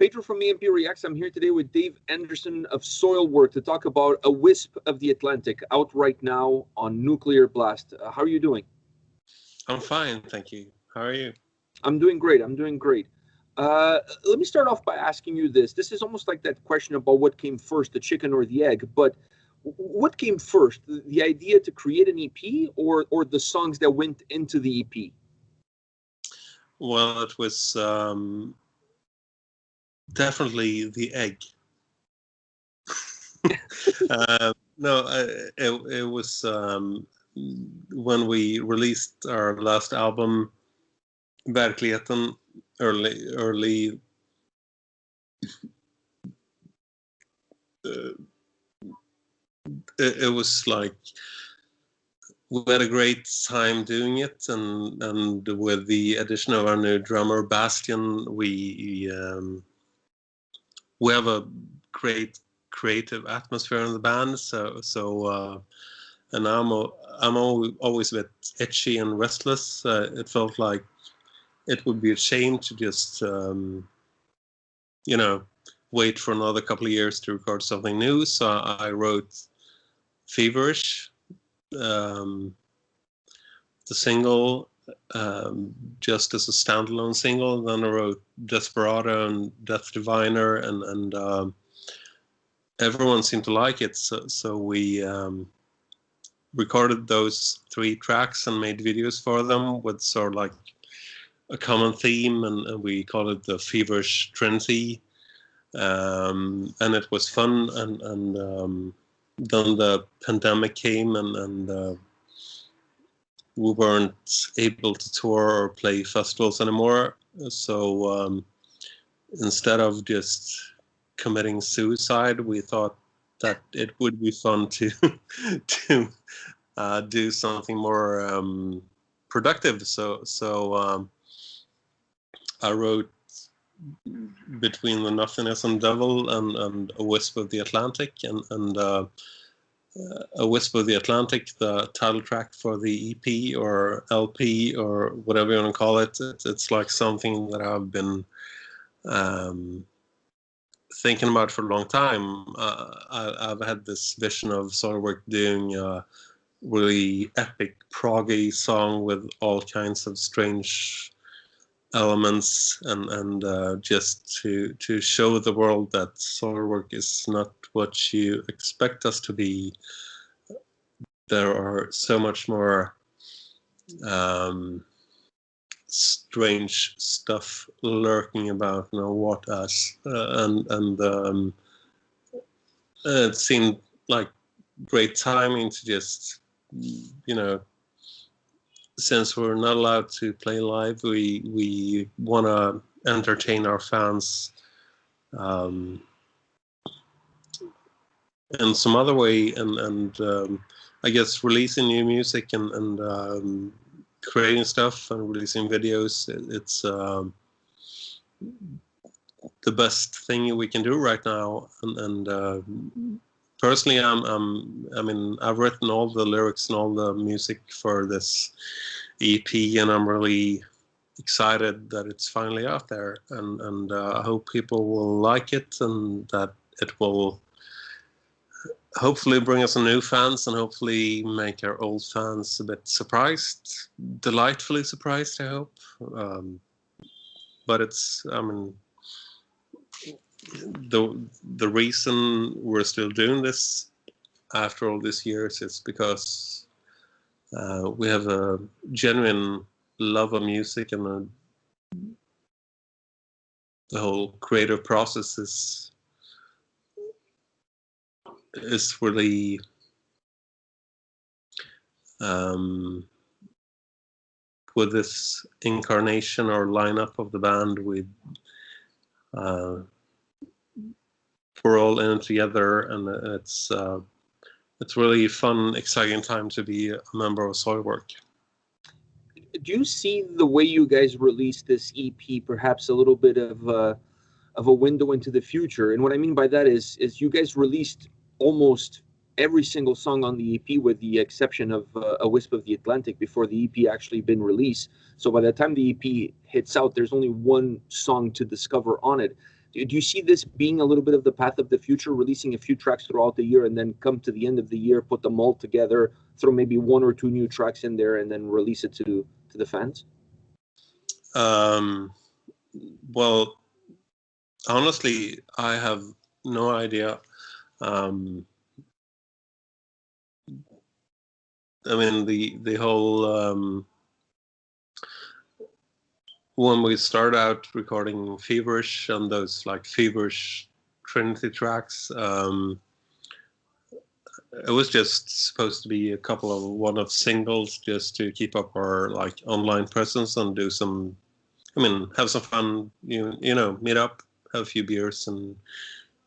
Pedro from A&P-REACTS. I'm here today with Dave Andersson of Soilwork to talk about A Whisp of the Atlantic, out right now on Nuclear Blast. How are you doing? I'm fine, thank you. How are you? I'm doing great. I'm doing great. Let me start off by asking you this. This is almost like that question about what came first, the chicken or the egg. But what came first, the idea to create an EP or the songs that went into the EP? Well, it was definitely the egg. It was when we released our last album, Verkligheten, early. It was like we had a great time doing it, and with the addition of our new drummer Bastian, we have a great creative atmosphere in the band. And I'm always a bit itchy and restless. It felt like it would be a shame to just wait for another couple of years to record something new. So I wrote Feverish, the single, just as a standalone single. Then I wrote Desperado and Death Diviner, and everyone seemed to like it. So we recorded those 3 tracks and made videos for them with sort of like a common theme, and we called it the Feverish Trinity. And it was fun, and then the pandemic came, and we weren't able to tour or play festivals anymore. So instead of just committing suicide, we thought that it would be fun to do something more productive. So I wrote Between the Nothingness and Devil and A Whisp of the Atlantic, and A Whisp of the Atlantic, the title track for the EP or LP or whatever you want to call it. It's like something that I've been thinking about for a long time. I've had this vision of Soilwork doing a really epic proggy song with all kinds of strange elements, and just to show the world that Soilwork is not what you expect us to be. There are so much more strange stuff lurking about, what us, and it seemed like great timing to just, since we're not allowed to play live, we want to entertain our fans in some other way, and I guess releasing new music and creating stuff and releasing videos, it's the best thing we can do right now. And personally, I've written all the lyrics and all the music for this EP, and I'm really excited that it's finally out there, and I hope people will like it, and that it will hopefully bring us some new fans, and hopefully make our old fans a bit surprised, delightfully surprised, I hope. But it's, the reason we're still doing this after all these years is because we have a genuine love of music, and the whole creative process is really with this incarnation or lineup of the band, we're all in it together, and it's really fun, exciting time to be a member of Soilwork. Do you see the way you guys released this EP perhaps a little bit of a window into the future? And what I mean by that is you guys released almost every single song on the EP, with the exception of A Whisp of the Atlantic, before the EP actually been released. So by the time the EP hits out, there's only one song to discover on it. Do you see this being a little bit of the path of the future, releasing a few tracks throughout the year and then come to the end of the year, put them all together, throw maybe one or two new tracks in there, and then release it to the fans? Well, honestly, I have no idea. I mean, the whole when we started out recording Feverish and those like Feverish Trinity tracks, it was just supposed to be a couple of one-off singles just to keep up our like online presence and do some, I mean, have some fun, you know, meet up, have a few beers and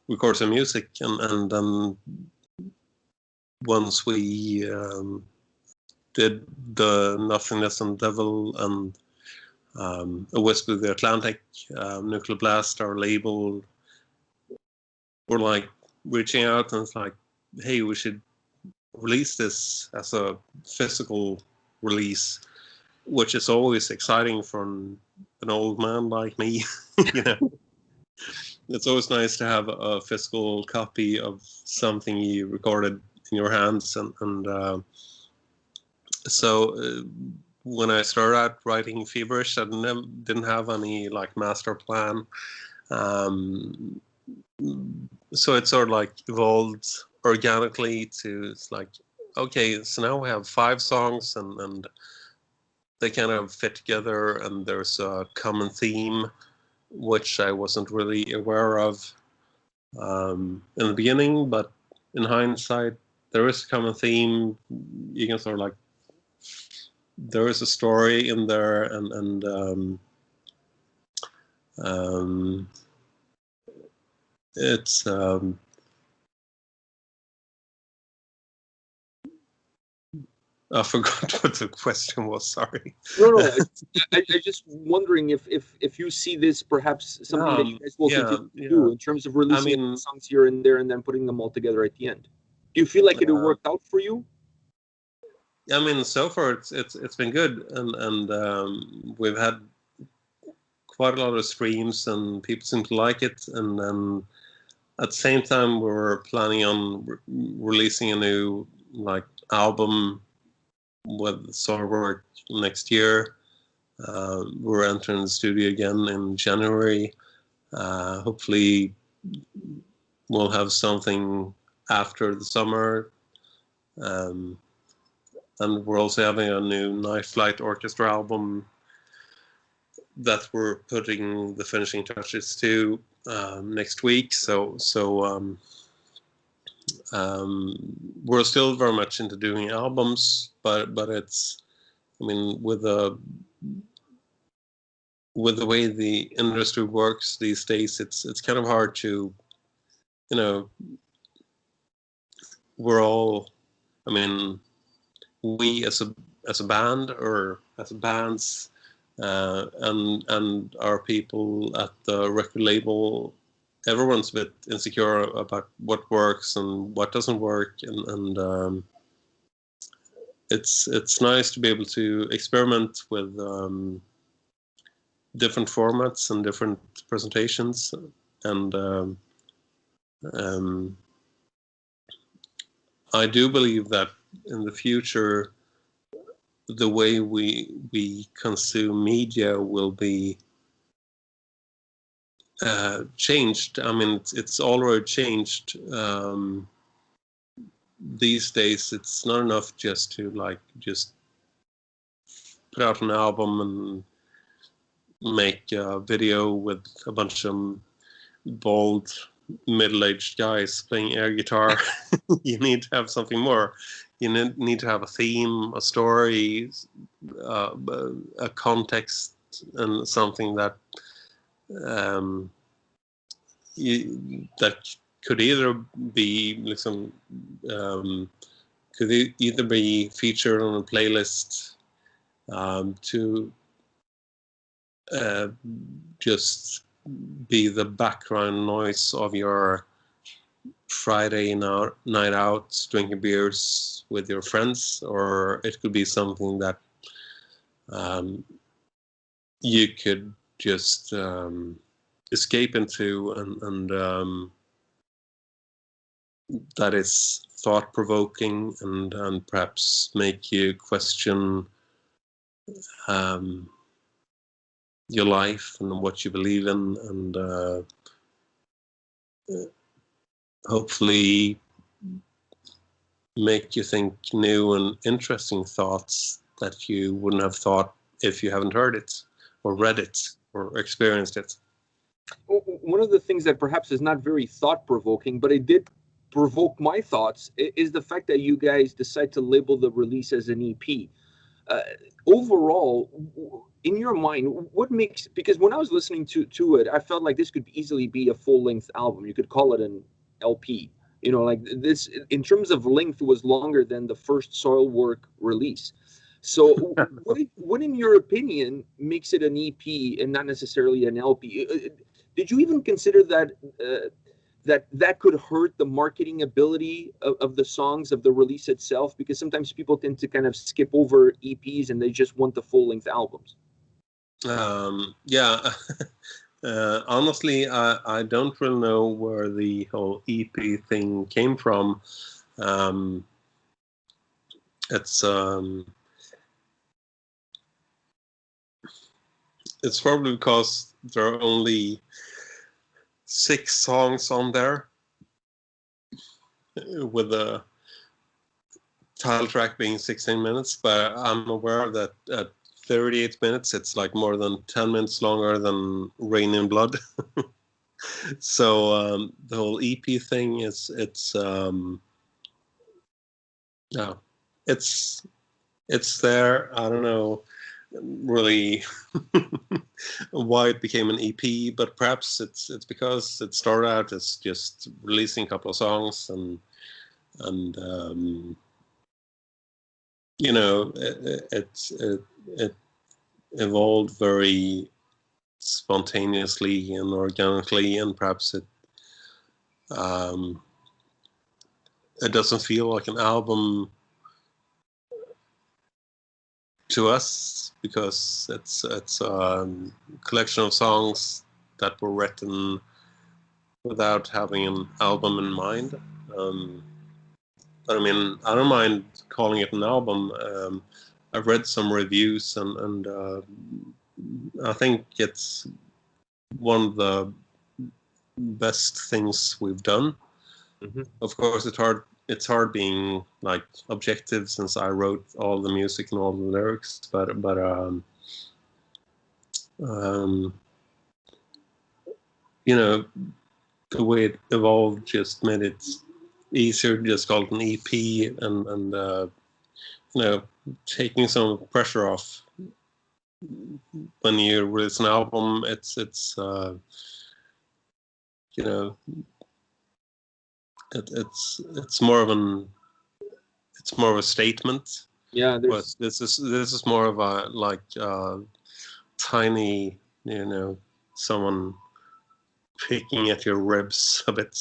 record some music. And then once we did the Nothingness and Devil and A Whisp of the Atlantic, Nuclear Blast, our label, were like reaching out and it's like, hey, we should release this as a physical release, which is always exciting for an old man like me. You know, it's always nice to have a physical copy of something you recorded in your hands. And so when I started out writing Feverish, I didn't have any like master plan. So it sort of like evolved organically to, it's like, okay, so now we have 5 songs and they kind of fit together and there's a common theme, which I wasn't really aware of in the beginning, but in hindsight, there is a common theme. You can sort of like, there is a story in there and it's I forgot what the question was. Sorry. No. I just wondering if you see this perhaps something that you guys will continue to do in terms of releasing songs here and there and then putting them all together at the end. Do you feel like it worked out for you? I mean, so far it's been good, and we've had quite a lot of streams, and people seem to like it. And then at the same time, we're planning on releasing a new like album with Soilwork next year. We're entering the studio again in January. Hopefully, we'll have something after the summer. And we're also having a new Night Flight Orchestra album that we're putting the finishing touches to next week. So we're still very much into doing albums, but it's, I mean, with the way the industry works these days, it's kind of hard to, you know, we're all, I mean, we as a band or as bands and our people at the record label, everyone's a bit insecure about what works and what doesn't work, and it's nice to be able to experiment with different formats and different presentations, and I do believe that in the future the way we consume media will be changed. I mean, it's already changed. These days, it's not enough just to like just put out an album and make a video with a bunch of bald middle-aged guys playing air guitar. You need to have something more. You need to have a theme, a story, a context, and something that that could either be could either be featured on a playlist to just be the background noise of your Friday night out drinking beers with your friends, or it could be something that you could just escape into, and that is thought-provoking and perhaps make you question your life and what you believe in, and hopefully make you think new and interesting thoughts that you wouldn't have thought if you haven't heard it or read it or experienced it. One of the things that perhaps is not very thought-provoking, but it did provoke my thoughts, is the fact that you guys decide to label the release as an EP. Overall, in your mind, what makes, because when I was listening to it, I felt like this could easily be a full-length album. You could call it an LP. You know, like this, in terms of length, was longer than the first Soilwork release. So, what, in your opinion, makes it an EP and not necessarily an LP? Did you even consider that that could hurt the marketing ability of the songs, of the release itself? Because sometimes people tend to kind of skip over EPs and they just want the full-length albums. Yeah. Honestly, I don't really know where the whole EP thing came from. It's probably because there are only 6 songs on there, with the title track being 16 minutes. But I'm aware that at 38 minutes, it's like more than 10 minutes longer than Rain in Blood. So the whole EP thing is, yeah, it's there. I don't know really why it became an EP, but perhaps it's because it started out as just releasing a couple of songs, and you know, it evolved very spontaneously and organically, and perhaps it doesn't feel like an album to us, because it's a collection of songs that were written without having an album in mind. But I mean, I don't mind calling it an album. I've read some reviews, and I think it's one of the best things we've done. Mm-hmm. Of course, it's hard being like objective, since I wrote all the music and all the lyrics, but you know, the way it evolved just made it easier to just call it an EP, and you know, taking some pressure off. When you release an album, it's you know, it's more of a statement. Yeah, But this is more of a like tiny, you know, someone picking at your ribs a bit.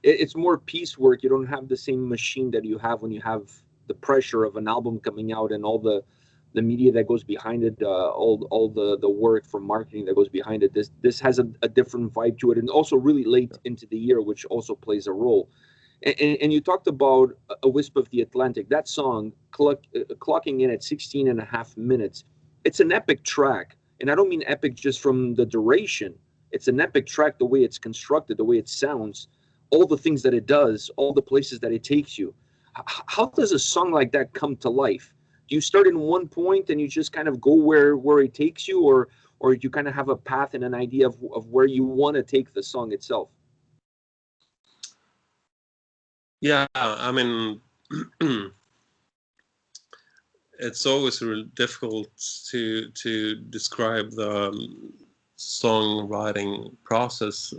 it's more piecework. You don't have the same machine that you have when you have the pressure of an album coming out and all the media that goes behind it, all the work from marketing that goes behind it. This has a different vibe to it, and also really late into the year, which also plays a role. And you talked about A Wisp of the Atlantic. That song, clocking in at 16 and a half minutes, it's an epic track. And I don't mean epic just from the duration. It's an epic track, the way it's constructed, the way it sounds, all the things that it does, all the places that it takes you. How does a song like that come to life? Do you start in one point and you just kind of go where it takes you, or you kind of have a path and an idea of where you want to take the song itself? Yeah, I mean, it's always really difficult to describe the songwriting process,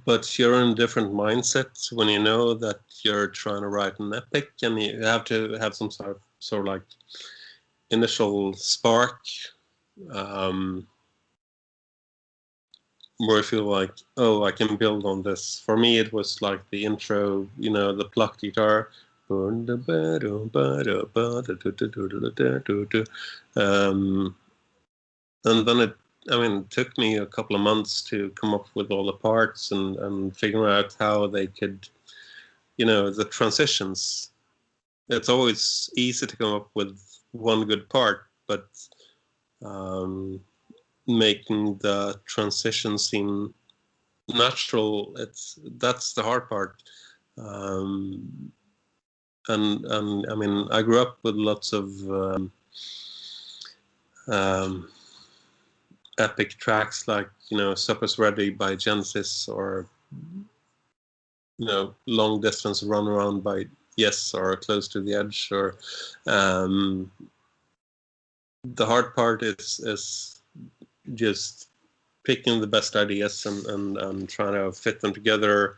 but you're in a different mindset when you know that you're trying to write an epic, and you have to have some sort of like initial spark, where I feel like, oh, I can build on this. For me, it was like the intro, you know, the plucked guitar. then it took me a couple of months to come up with all the parts and figure out how they could, the transitions. It's always easy to come up with one good part, but making the transition seem natural, that's the hard part. And I mean, I grew up with lots of epic tracks like Supper's Ready by Genesis, or Long Distance Run Around by Yes, or Close to the Edge, or the hard part is just picking the best ideas and trying to fit them together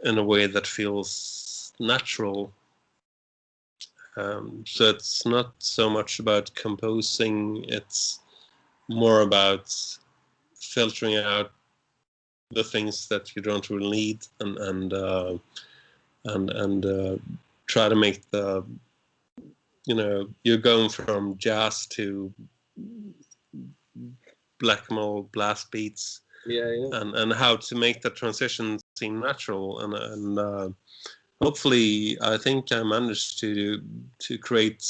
in a way that feels natural. So it's not so much about composing, it's more about filtering out the things that you don't really need and try to make the, you're going from jazz to black metal blast beats, and how to make the transition seem natural, and hopefully I think I managed to create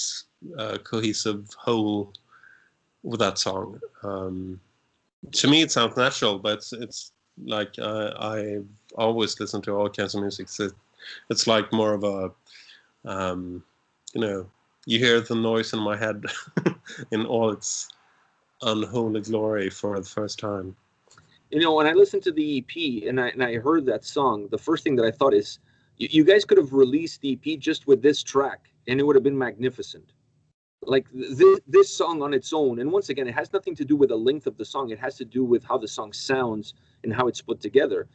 a cohesive whole with that song. To me it sounds natural, but it's like I've always listened to all kinds of music, so it's like more of a you hear the noise in my head in all its unholy glory for the first time. When I listened to the EP and I heard that song, the first thing that I thought is, you guys could have released the EP just with this track, and it would have been magnificent. Like this song on its own, and once again, it has nothing to do with the length of the song. It has to do with how the song sounds and how it's put together.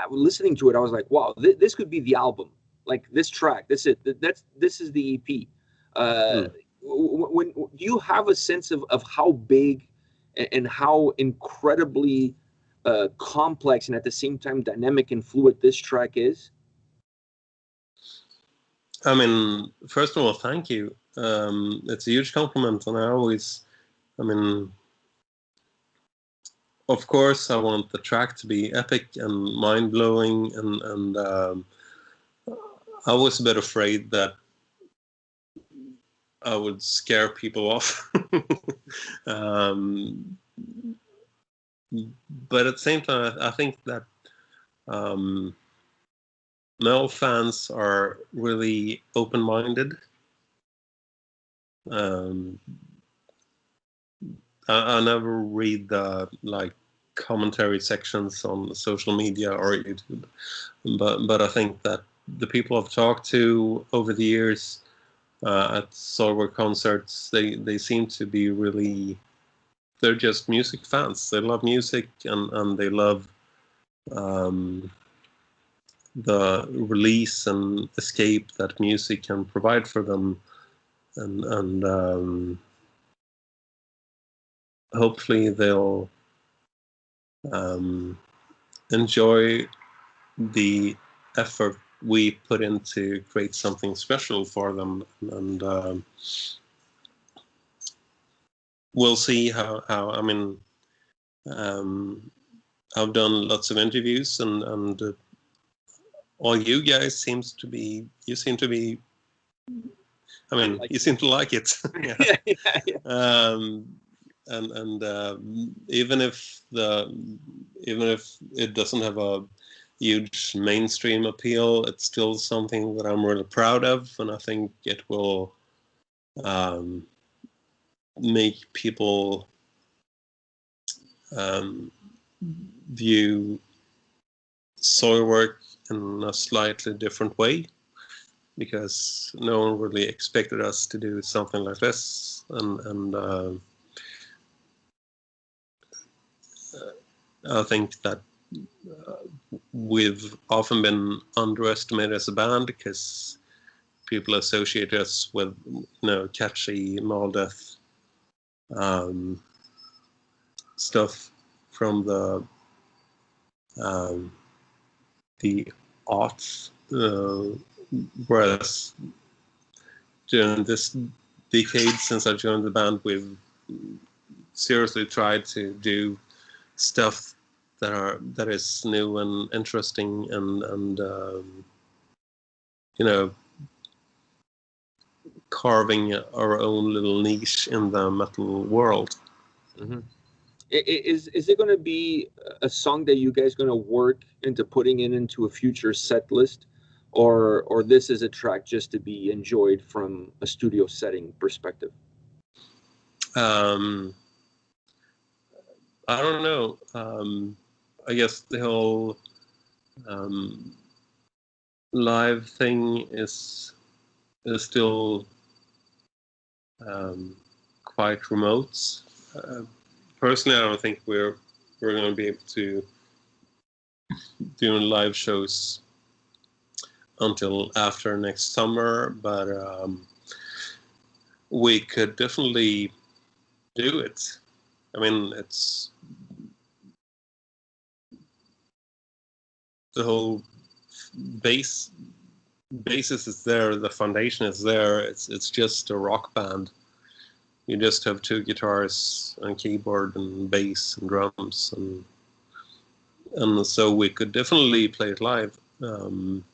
Listening to it, I was like, wow, this could be the album. Like this track, this is the EP. When do you have a sense of how big and how incredibly complex and at the same time dynamic and fluid this track is? I mean, first of all, thank you. It's a huge compliment, and of course, I want the track to be epic and mind-blowing, and I was a bit afraid that I would scare people off. But at the same time, I think that metal fans are really open-minded. I never read the commentary sections on social media or YouTube, but I think that the people I've talked to over the years at Soilwork concerts, they seem to be really, they're just music fans. They love music and they love the release and escape that music can provide for them, and hopefully they'll enjoy the effort we put in to create something special for them, and we'll see how I mean, I've done lots of interviews, and all you guys seem to be, you seem to like it. Yeah. And even if it doesn't have a huge mainstream appeal, it's still something that I'm really proud of, and I think it will make people view Soilwork in a slightly different way, because no one really expected us to do something like this, and I think that we've often been underestimated as a band because people associate us with catchy Maldeth stuff from the arts, whereas during this decade since I joined the band, we've seriously tried to do stuff that is new and interesting and you know, carving our own little niche in the metal world. Mm-hmm. Is it going to be a song that you guys going to work into putting it into a future set list, or this is a track just to be enjoyed from a studio setting perspective? I don't know. I guess the whole live thing is still quite remote. Personally, I don't think we're going to be able to do live shows until after next summer, but we could definitely do it. I mean, it's the whole basis is there, the foundation is there. It's just a rock band. You just have two guitars and keyboard and bass and drums, and so we could definitely play it live. And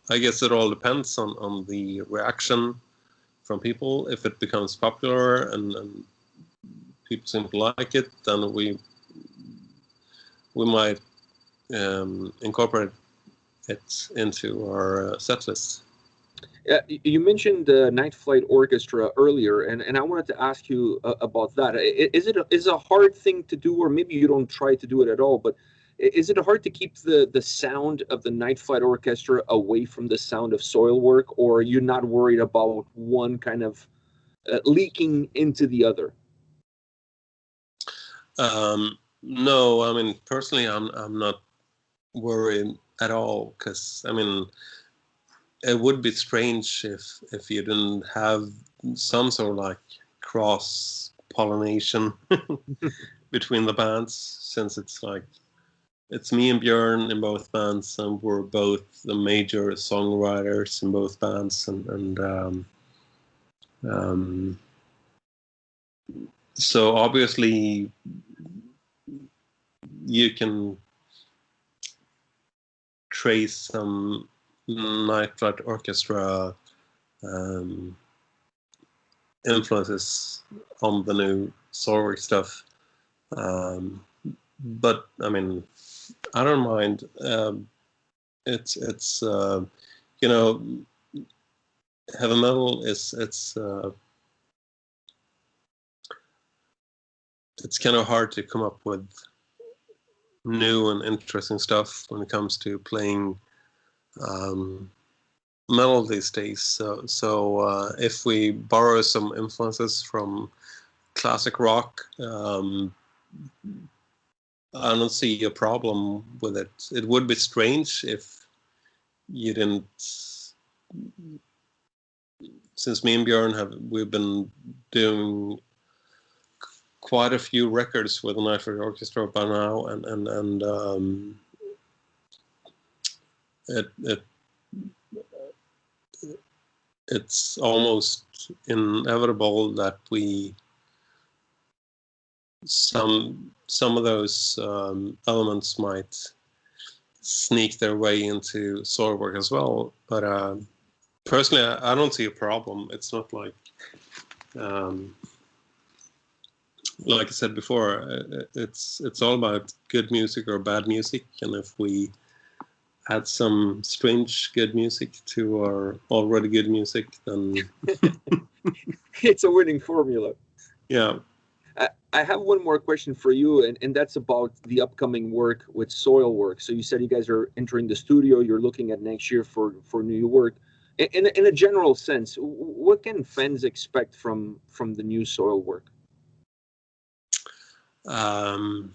I guess it all depends on the reaction from people. If it becomes popular and people seem to like it, then we might incorporate it into our set list. You mentioned the Night Flight Orchestra earlier, and I wanted to ask you about that. Is it a hard thing to do, or maybe you don't try to do it at all, but is it hard to keep the sound of the Night Flight Orchestra away from the sound of Soilwork, or are you not worried about one kind of leaking into the other? No, I mean, personally, I'm not worried at all, because I mean, it would be strange if you didn't have some sort of like cross pollination between the bands, since it's like it's me and Björn in both bands, and we're both the major songwriters in both bands, and so obviously you can trace some Night Flight Orchestra influences on the new Soilwork stuff, but I mean, I don't mind. It's you know, heavy metal is it's kind of hard to come up with new and interesting stuff when it comes to playing metal these days. So if we borrow some influences from classic rock, I don't see a problem with it. It would be strange if you didn't. Since me and Björn we've been doing quite a few records with the Night Flight Orchestra by now, and it's almost inevitable that some of those elements might sneak their way into Soilwork as well. But personally, I don't see a problem. It's not like I said before, it's all about good music or bad music, and if we add some strange good music to our already good music, then It's a winning formula. yeah. I have one more question for you, and that's about the upcoming work with Soilwork. So you said you guys are entering the studio, you're looking at next year for new work. In a general sense, what can fans expect from the new Soilwork? I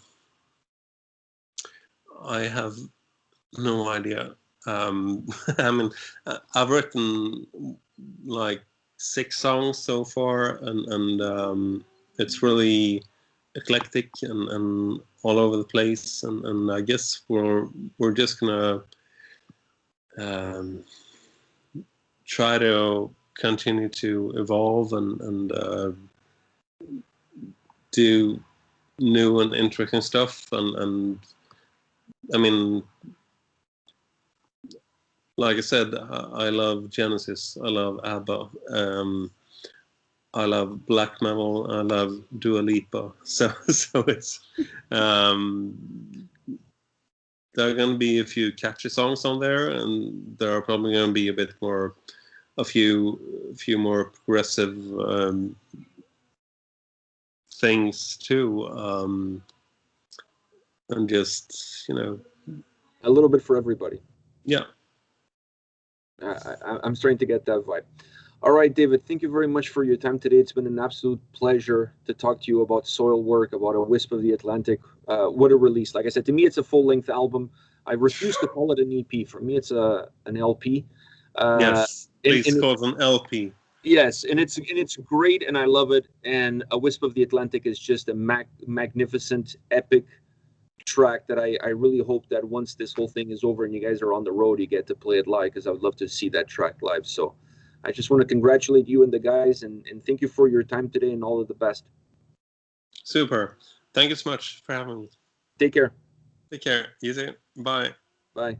have no idea. I mean, I've written like 6 songs so far, and it's really eclectic and all over the place. And I guess we're just gonna try to continue to evolve and do new and interesting stuff, and I mean, like I said, I love Genesis, I love ABBA, I love black metal, I love Dua Lipa. So it's there are going to be a few catchy songs on there, and there are probably going to be a few more progressive things too, and just A little bit for everybody. Yeah. I'm starting to get that vibe. All right, David, thank you very much for your time today. It's been an absolute pleasure to talk to you about Soilwork, about A Wisp of the Atlantic. What a release. Like I said, to me, it's a full-length album. I refuse to call it an EP. For me, it's an LP. Yes, please call it an LP. Yes, and it's great, and I love it. And A Wisp of the Atlantic is just a magnificent, epic track that I really hope that once this whole thing is over and you guys are on the road, you get to play it live, because I would love to see that track live. So I just want to congratulate you and the guys, and thank you for your time today, and all of the best. Super. Thank you so much for having me. Take care. Take care. You too. Bye. Bye.